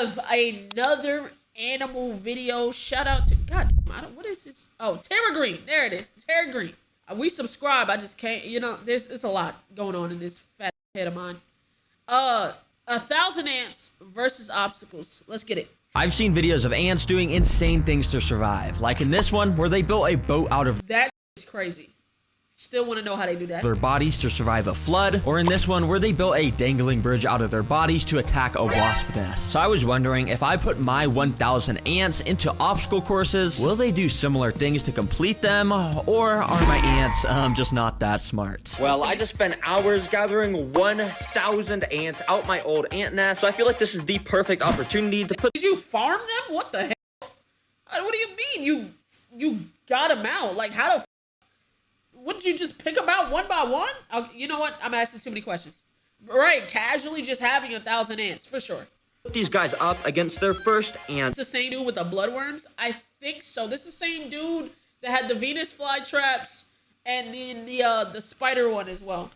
have another animal video. Shout out to God. What is this? Oh, Terra Green. There it is. Terra Green. We subscribe. I just can't. You know, there's a lot going on in this fat head of mine. 1,000 ants versus obstacles. Let's get it. I've seen videos of ants doing insane things to survive, like in this one where they built a boat out of that is crazy. Still want to know how they do that. Their bodies to survive a flood, or in this one where they built a dangling bridge out of their bodies to attack a wasp nest. So I was wondering, if I put my 1,000 ants into obstacle courses, will they do similar things to complete them, or are my ants just not that smart? Well, I just spent hours gathering 1,000 ants out my old ant nest, so I feel like this is the perfect opportunity to put— Did you farm them? What the hell? What do you mean? You got them out? Like, how the Wouldn't you just pick them out one by one? You know what? I'm asking too many questions. Right, casually just having 1,000 ants, for sure. Put these guys up against their first ant. It's the same dude with the bloodworms? I think so. This is the same dude that had the Venus flytraps and the spider one as well.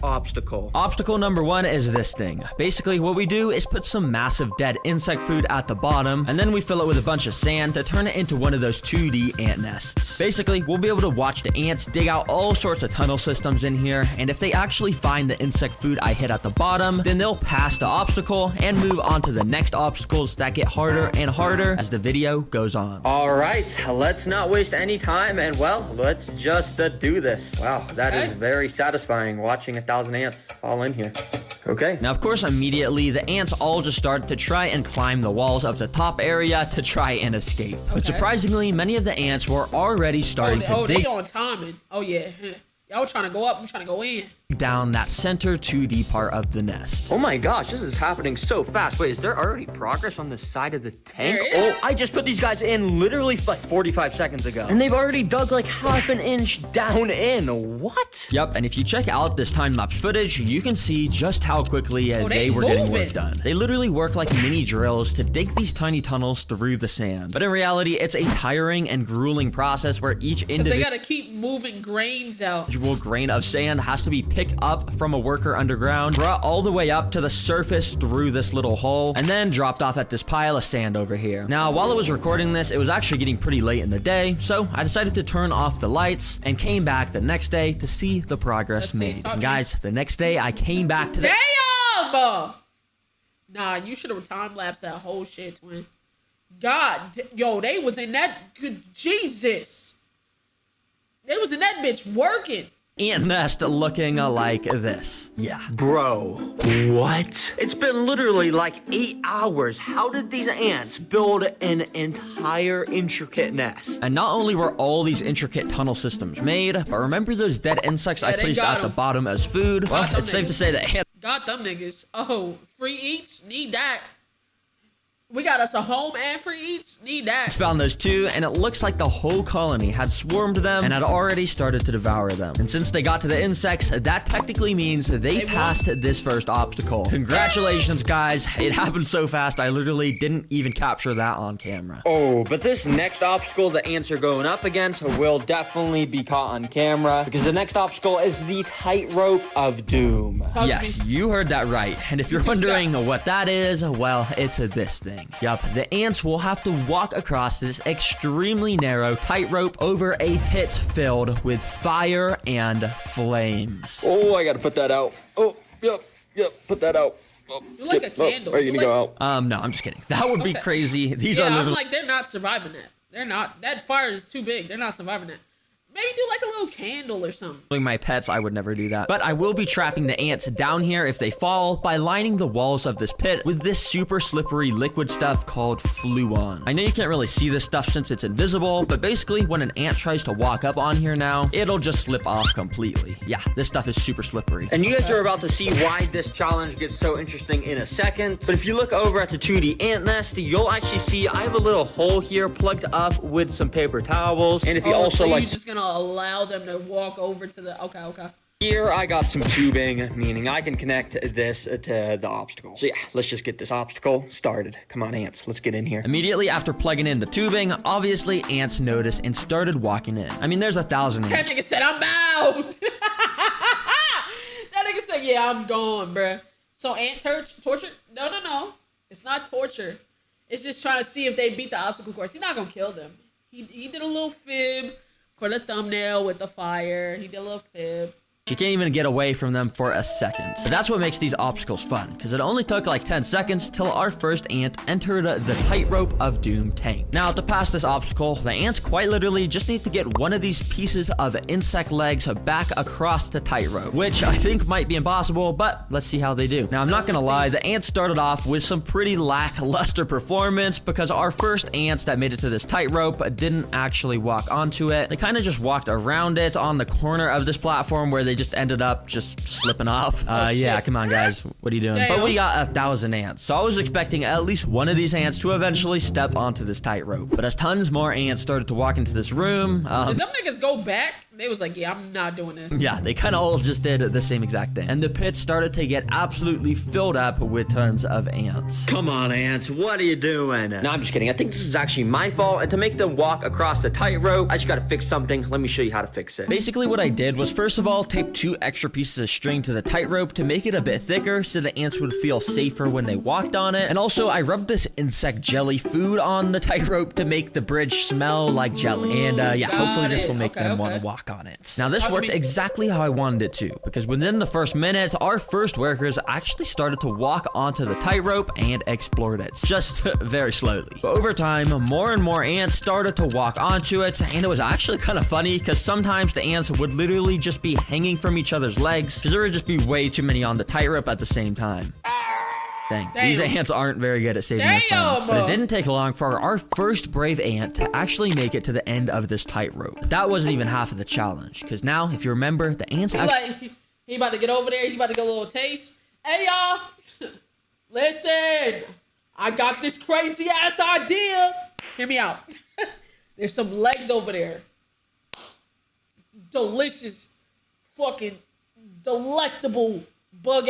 Obstacle. Obstacle number 1 is this thing. Basically, what we do is put some massive dead insect food at the bottom, and then we fill it with a bunch of sand to turn it into one of those 2D ant nests. Basically, we'll be able to watch the ants dig out all sorts of tunnel systems in here, and if they actually find the insect food I hit at the bottom, then they'll pass the obstacle and move on to the next obstacles that get harder and harder as the video goes on. Alright, let's not waste any time, and well, let's just do this. Wow, that is very satisfying watching 1,000 ants fall in here. Okay. Now, of course, immediately, the ants all just start to try and climb the walls of the top area to try and escape. Okay. But surprisingly, many of the ants were already starting to dig— they on timing. Oh, yeah. Y'all trying to go up, I'm trying to go in. Down that center 2D part of the nest. Oh my gosh, this is happening so fast. Wait, is there already progress on the side of the tank? Oh, I just put these guys in literally like 45 seconds ago, and they've already dug like half an inch down in. What? Yep, and if you check out this time-lapse footage, you can see just how quickly they were getting work done. They literally work like mini drills to dig these tiny tunnels through the sand. But in reality, it's a tiring and grueling process where each individual— they gotta keep moving grains out. Grain of sand has to be picked up from a worker underground, brought all the way up to the surface through this little hole, and then dropped off at this pile of sand over here. Now, while I was recording this, it was actually getting pretty late in the day, so I decided to turn off the lights and came back the next day to see the progress made. And guys, the next day I came back to the— Damn! Nah, you should have time-lapsed that whole shit, twin. God, yo, they was in that— Jesus. They was in that bitch working. Ant nest looking like this. Yeah. Bro, what? It's been literally like 8 hours. How did these ants build an entire intricate nest? And not only were all these intricate tunnel systems made, but remember those dead insects I placed at the bottom as food? Well, it's safe to say that ants got them niggas. Oh, free eats? Need that. We got us a home and free eats. Need that. Found those too, and it looks like the whole colony had swarmed them and had already started to devour them. And since they got to the insects, that technically means they passed this first obstacle. Congratulations, guys. It happened so fast, I literally didn't even capture that on camera. Oh, but this next obstacle the ants are going up against will definitely be caught on camera, because the next obstacle is the tightrope of doom. Yes, you heard that right. And if you're wondering what that is, well, it's this thing. Yup, the ants will have to walk across this extremely narrow tightrope over a pit filled with fire and flames. Oh, I gotta put that out. Oh, yep, put that out. Oh, you're like a candle. Are you gonna go out? No, I'm just kidding. That would be crazy. These are literally— I'm like, they're not surviving that. They're not. That fire is too big. They're not surviving that. Maybe do like a little candle or something. My pets, I would never do that. But I will be trapping the ants down here if they fall by lining the walls of this pit with this super slippery liquid stuff called fluon. I know you can't really see this stuff since it's invisible, but basically when an ant tries to walk up on here now, it'll just slip off completely. Yeah, this stuff is super slippery. And you guys are about to see why this challenge gets so interesting in a second. But if you look over at the 2D ant nest, you'll actually see I have a little hole here plugged up with some paper towels. And if you also so you're just gonna allow them to walk over to the— okay. Here I got some tubing, meaning I can connect this to the obstacle. So yeah, let's just get this obstacle started. Come on, ants, let's get in here. Immediately after plugging in the tubing, obviously ants noticed and started walking in. I mean, there's 1,000 ants. That nigga said, I'm out. That nigga said, yeah, I'm gone, bruh. So ant torture? No. It's not torture. It's just trying to see if they beat the obstacle course. He's not gonna kill them. He did a little fib for the thumbnail with the fire. He did a little fib. You can't even get away from them for a second. But that's what makes these obstacles fun, because it only took like 10 seconds till our first ant entered the tightrope of doom tank. Now, to pass this obstacle, the ants quite literally just need to get one of these pieces of insect legs back across the tightrope, which I think might be impossible, but let's see how they do. Now, I'm not gonna lie, the ants started off with some pretty lackluster performance because our first ants that made it to this tightrope didn't actually walk onto it. They kind of just walked around it on the corner of this platform where they just ended up just slipping off. Yeah, come on, guys. What are you doing? But we got 1,000 ants, so I was expecting at least one of these ants to eventually step onto this tightrope. But as tons more ants started to walk into this room, did them niggas go back? They was like, yeah, I'm not doing this. Yeah, they kind of all just did the same exact thing. And the pit started to get absolutely filled up with tons of ants. Come on, ants. What are you doing? No, I'm just kidding. I think this is actually my fault. And to make them walk across the tightrope, I just got to fix something. Let me show you how to fix it. Basically, what I did was, first of all, tape 2 extra pieces of string to the tightrope to make it a bit thicker so the ants would feel safer when they walked on it. And also, I rubbed this insect jelly food on the tightrope to make the bridge smell like jelly. And yeah, hopefully this will make them want to walk on it. Now, this worked exactly how I wanted it to, because within the first minute, our first workers actually started to walk onto the tightrope and explored it, just very slowly. But over time, more and more ants started to walk onto it, and it was actually kind of funny, because sometimes the ants would literally just be hanging from each other's legs, because there would just be way too many on the tightrope at the same time. Dang, these ants aren't very good at saving their friends. But it didn't take long for our first brave ant to actually make it to the end of this tightrope. That wasn't even half of the challenge, because now, if you remember, the ants he about to get over there, he about to get a little taste. Hey, y'all, listen, I got this crazy ass idea. Hear me out. There's some legs over there. Delicious, fucking delectable bug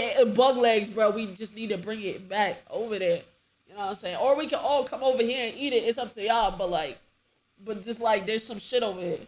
legs, bro. We just need to bring it back over there. You know what I'm saying? Or we can all come over here and eat it. It's up to y'all, but just like there's some shit over here.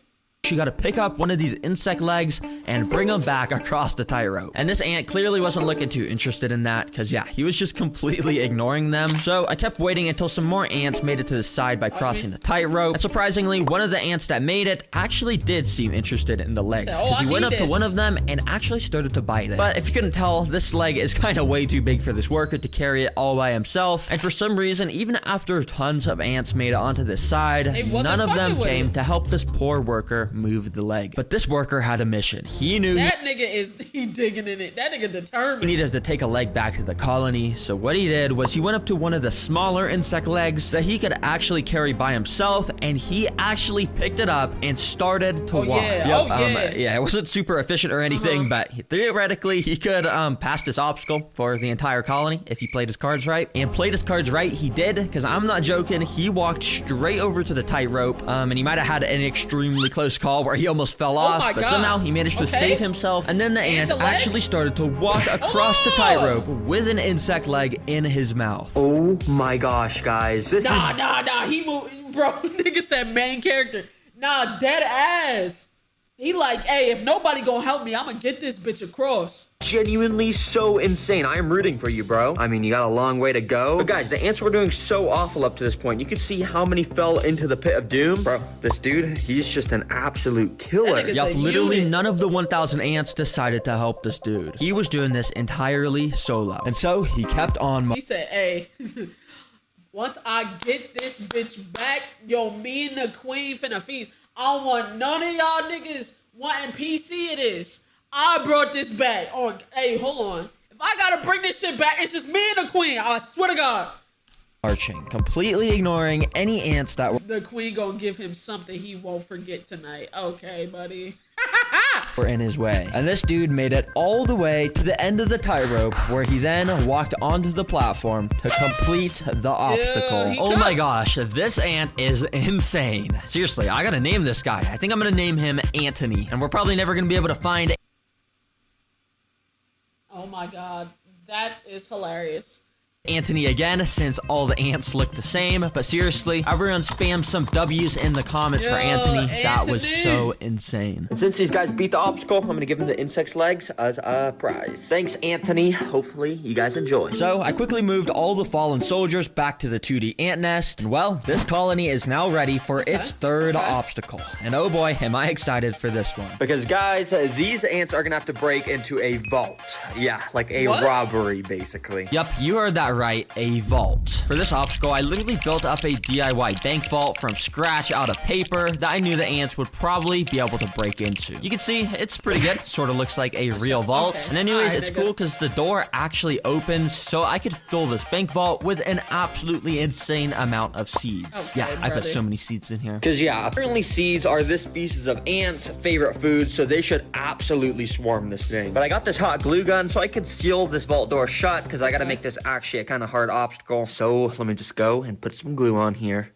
You gotta pick up one of these insect legs and bring them back across the tightrope. And this ant clearly wasn't looking too interested in that, because yeah, he was just completely ignoring them. So I kept waiting until some more ants made it to the side by crossing the tightrope. And surprisingly, one of the ants that made it actually did seem interested in the legs, because he went up to one of them and actually started to bite it. But if you couldn't tell, this leg is kind of way too big for this worker to carry it all by himself. And for some reason, even after tons of ants made it onto this side, none of them came to help this poor worker move the leg. But this worker had a mission. He knew that nigga he digging in it. That nigga determined. He needed to take a leg back to the colony. So what he did was he went up to one of the smaller insect legs that he could actually carry by himself, and he actually picked it up and started to walk. Yeah. Yeah, it wasn't super efficient or anything, but theoretically he could pass this obstacle for the entire colony if he played his cards right. And played his cards right, he did, because I'm not joking. He walked straight over to the tightrope, and he might have had an extremely close call where he almost fell off, but somehow he managed to save himself. And then the ant actually started to walk across the tightrope with an insect leg in his mouth. Oh my gosh, guys. Nah. He moved, bro. Nigga said main character. Nah, dead ass. He like, hey, if nobody gonna help me, I'm gonna get this bitch across. Genuinely so insane. I am rooting for you, bro. I mean, you got a long way to go. But guys, the ants were doing so awful up to this point. You could see how many fell into the pit of doom. Bro, this dude, he's just an absolute killer. Yup, literally none of the 1,000 ants decided to help this dude. He was doing this entirely solo. And so he kept on. He said, hey, once I get this bitch back, yo, me and the queen finna feast. I don't want none of y'all niggas wanting PC it is. I brought this back. Oh, hey, hold on. If I gotta bring this shit back, it's just me and the queen. I swear to God. Marching, completely ignoring any ants that were. The queen gonna give him something he won't forget tonight. Okay, buddy. Were in his way. And this dude made it all the way to the end of the tightrope, where he then walked onto the platform to complete the obstacle. Oh my gosh, this ant is insane. Seriously, I gotta name this guy. I think I'm gonna name him Anthony, and we're probably never gonna be able to find. Oh my God, that is hilarious. Anthony again, since all the ants look the same. But seriously, everyone spam some W's in the comments for Anthony. That was so insane. And since these guys beat the obstacle, I'm gonna give them the insect's legs as a prize. Thanks, Anthony. Hopefully you guys enjoy. So I quickly moved all the fallen soldiers back to the 2D ant nest. And well, this colony is now ready for its third obstacle. And oh boy, am I excited for this one. Because guys, these ants are gonna have to break into a vault. Yeah, like a robbery, basically. Yep, you heard that right, a vault. For this obstacle, I literally built up a DIY bank vault from scratch out of paper that I knew the ants would probably be able to break into. You can see it's pretty good. Sort of looks like a real vault. And anyways, it's cool because the door actually opens, so I could fill this bank vault with an absolutely insane amount of seeds. I put so many seeds in here. Because apparently seeds are this species of ants' favorite food, so they should absolutely swarm this thing. But I got this hot glue gun so I could seal this vault door shut because I got to make this actually a kind of hard obstacle. So let me just go and put some glue on here.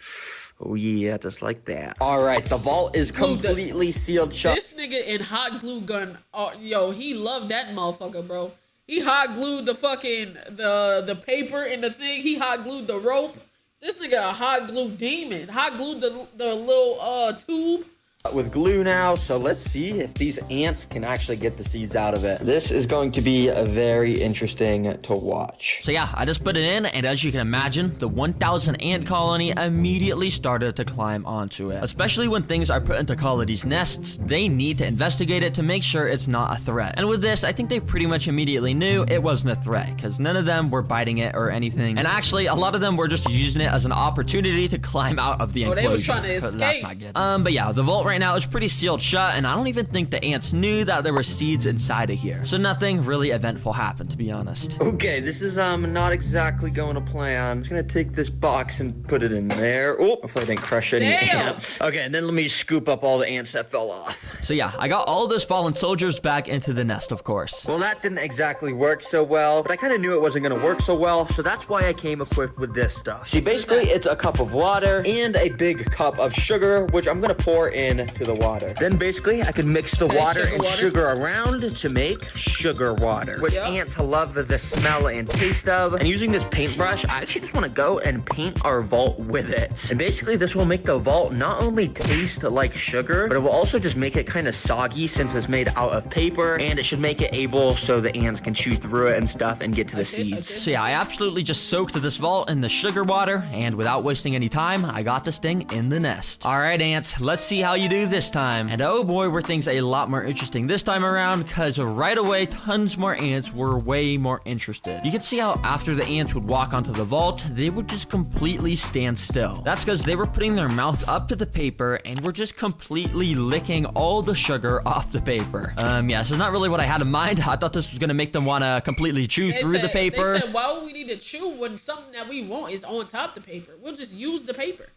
Oh yeah, just like that. All right, the vault is completely sealed shut. This nigga in hot glue gun, yo, he loved that motherfucker, bro. He hot glued the fucking the paper and the thing. He hot glued the rope. This nigga a hot glue demon. Hot glued the little tube. With glue now, so let's see if these ants can actually get the seeds out of it. This is going to be very interesting to watch. So yeah, I just put it in, and as you can imagine, the 1,000 ant colony immediately started to climb onto it. Especially when things are put into colonies' nests, they need to investigate it to make sure it's not a threat. And with this, I think they pretty much immediately knew it wasn't a threat, because none of them were biting it or anything. And actually, a lot of them were just using it as an opportunity to climb out of the enclosure. They was trying to escape. That's not good. But yeah, the vault right now is pretty sealed shut, and I don't even think the ants knew that there were seeds inside of here. So nothing really eventful happened, to be honest. Okay, this is not exactly going to plan. I'm just gonna take this box and put it in there. Oh, hopefully I didn't crush any ants. Okay, and then let me scoop up all the ants that fell off. So yeah, I got all those fallen soldiers back into the nest, of course. Well, that didn't exactly work so well, but I kind of knew it wasn't gonna work so well, so that's why I came equipped with this stuff. See, basically, it's a cup of water and a big cup of sugar, which I'm gonna pour into the water. Then basically I can mix the water and sugar around to make sugar water, which ants love the smell and taste of. And using this paintbrush, I actually just want to go and paint our vault with it. And basically this will make the vault not only taste like sugar, but it will also just make it kind of soggy since it's made out of paper, and it should make it able so the ants can chew through it and stuff and get to the seeds. So yeah, I absolutely just soaked this vault in the sugar water, and without wasting any time, I got this thing in the nest. All right, ants, let's see how you do this time. And oh boy, were things a lot more interesting this time around, because right away, tons more ants were way more interested. You can see how after the ants would walk onto the vault, they would just completely stand still. That's because they were putting their mouth up to the paper and were just completely licking all the sugar off the paper. Yeah, this is not really what I had in mind. I thought this was going to make them want to completely chew through the paper. They said, why would we need to chew when something that we want is on top of the paper? We'll just use the paper.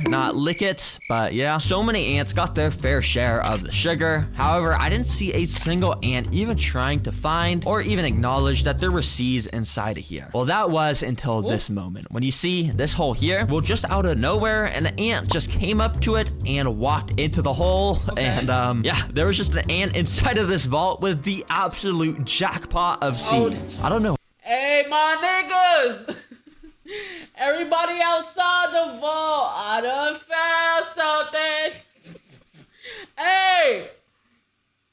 Not lick it, but yeah. So many ants got their fair share of the sugar. However, I didn't see a single ant even trying to find or even acknowledge that there were seeds inside of here. Well, that was until this moment. When you see this hole here, well, just out of nowhere, an ant just came up to it and walked into the hole. And yeah, there was just an ant inside of this vault with the absolute jackpot of seeds. I don't know. Hey, my niggas! Everybody outside the vault, I done found something. Hey,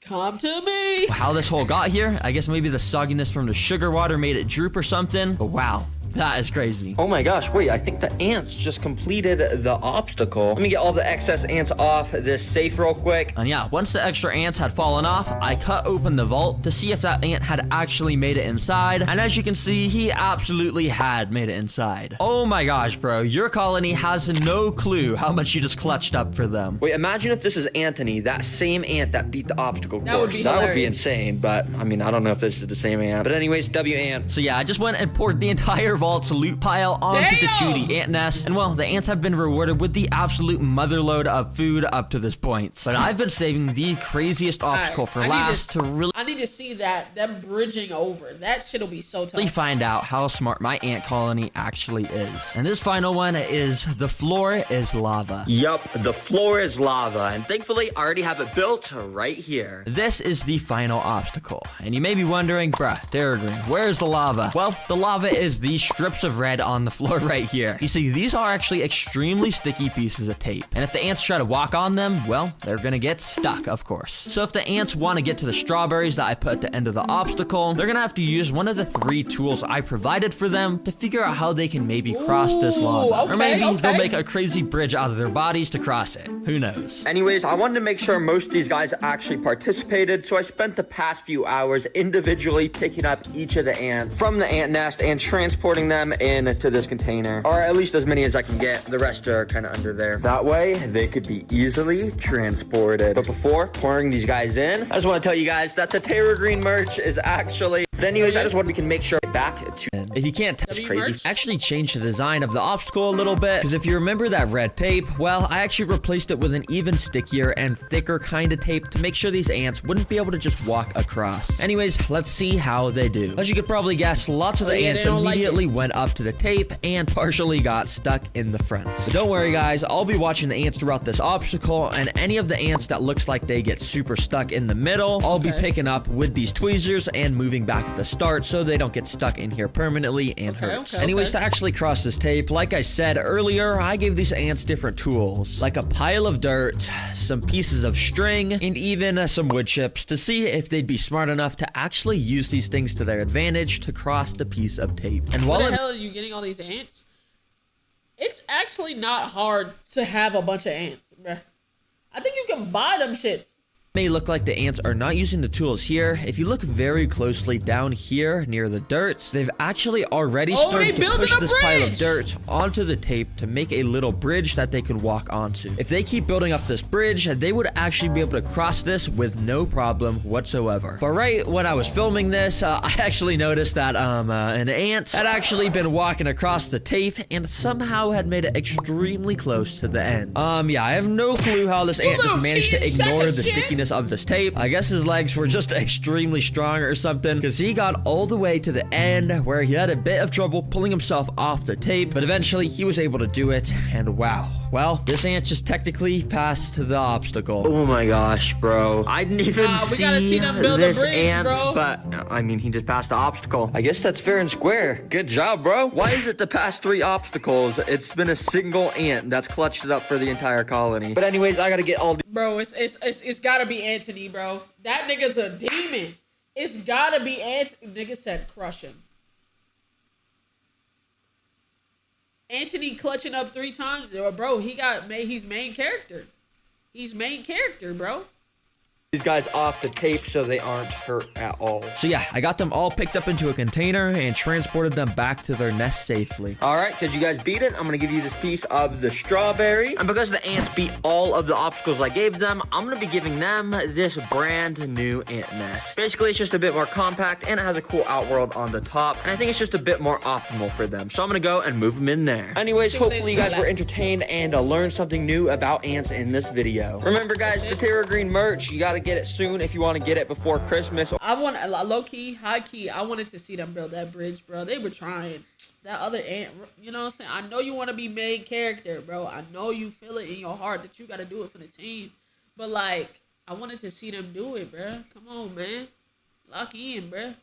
come to me. How this hole got here, I guess maybe the sogginess from the sugar water made it droop or something, but wow. That is crazy. Oh my gosh, wait, I think the ants just completed the obstacle. Let me get all the excess ants off this safe real quick. And yeah, once the extra ants had fallen off, I cut open the vault to see if that ant had actually made it inside. And as you can see, he absolutely had made it inside. Oh my gosh, bro, your colony has no clue how much you just clutched up for them. Wait, imagine if this is Anthony, that same ant that beat the obstacle course. That would be insane, but I mean, I don't know if this is the same ant. But anyways, W ant. So yeah, I just went and poured the entire vault's loot pile onto the 2D ant nest, and well, the ants have been rewarded with the absolute motherload of food up to this point. But I've been saving the craziest obstacle for last to really see them bridging over. That shit'll be so tough. Find out how smart my ant colony actually is. And this final one is the floor is lava. Yup, the floor is lava, and thankfully I already have it built right here. This is the final obstacle, and you may be wondering, bruh, Darren, where's the lava? Well, the lava is the strips of red on the floor right here. You see, these are actually extremely sticky pieces of tape. And if the ants try to walk on them, well, they're gonna get stuck, of course. So if the ants want to get to the strawberries that I put at the end of the obstacle, they're gonna have to use one of the 3 tools I provided for them to figure out how they can maybe cross this lava. Okay, or maybe they'll okay. make a crazy bridge out of their bodies to cross it. Who knows? Anyways, I wanted to make sure most of these guys actually participated, so I spent the past few hours individually picking up each of the ants from the ant nest and transporting them into this container, or at least as many as I can get. The rest are kind of under there. That way, they could be easily transported. But before pouring these guys in, I just want to tell you guys that the Terra Green merch is actually... But anyways, I just wanted we can make sure back to... If you can't tell, W crazy. merch? Actually changed the design of the obstacle a little bit, because if you remember that red tape, well, I actually replaced it with an even stickier and thicker kind of tape to make sure these ants wouldn't be able to just walk across. Anyways, let's see how they do. As you could probably guess, lots of the yeah, ants they don't like immediately went up to the tape and partially got stuck in the front. But don't worry guys, I'll be watching the ants throughout this obstacle, and any of the ants that looks like they get super stuck in the middle, I'll be picking up with these tweezers and moving back to the start so they don't get stuck in here permanently and hurt. Anyways, to actually cross this tape, like I said earlier, I gave these ants different tools, like a pile of dirt, some pieces of string, and even some wood chips to see if they'd be smart enough to actually use these things to their advantage to cross the piece of tape. And while Where the hell are you getting all these ants? It's actually not hard to have a bunch of ants, bruh. I think you can buy them shits. may look like the ants are not using the tools here, if you look very closely down here near the dirt, they've actually already started to push this pile of dirt onto the tape to make a little bridge that they can walk onto. If they keep building up this bridge, they would actually be able to cross this with no problem whatsoever. But right when I was filming this, I actually noticed that an ant had actually been walking across the tape and somehow had made it extremely close to the end. Yeah, I have no clue how this ant just managed to ignore the stickiness of this tape. I guess his legs were just extremely strong or something, because he got all the way to the end where he had a bit of trouble pulling himself off the tape, but eventually he was able to do it, and wow. Well, this ant just technically passed the obstacle. Oh my gosh, bro. I didn't even see them build a this bridge, ant, bro. but I mean, he just passed the obstacle. I guess that's fair and square. Good job, bro. Why is it the past 3 obstacles, it's been a single ant that's clutched it up for the entire colony? But anyways, I gotta get all the... Bro, it's gotta be Anthony, bro. That nigga's a demon. It's gotta be Anthony. Nigga said crush him. Anthony clutching up 3 times, bro. He's main character. He's main character, bro. These guys off the tape so they aren't hurt at all. So yeah, I got them all picked up into a container and transported them back to their nest safely. All right, because you guys beat it, I'm gonna give you this piece of the strawberry. And because the ants beat all of the obstacles I gave them, I'm gonna be giving them this brand new ant nest. Basically, it's just a bit more compact and it has a cool outworld on the top. And I think it's just a bit more optimal for them. So I'm gonna go and move them in there. Anyways, hopefully you guys were entertained and learned something new about ants in this video. Remember guys, the Terra Green merch, you gotta get it soon if you want to get it before Christmas. I want low-key, high-key, I wanted to see them build that bridge, bro. They were trying. That other ant, you know what I'm saying? I know you want to be main character, bro. I know you feel it in your heart that you got to do it for the team. But, like, I wanted to see them do it, bro. Come on, man. Lock in, bro.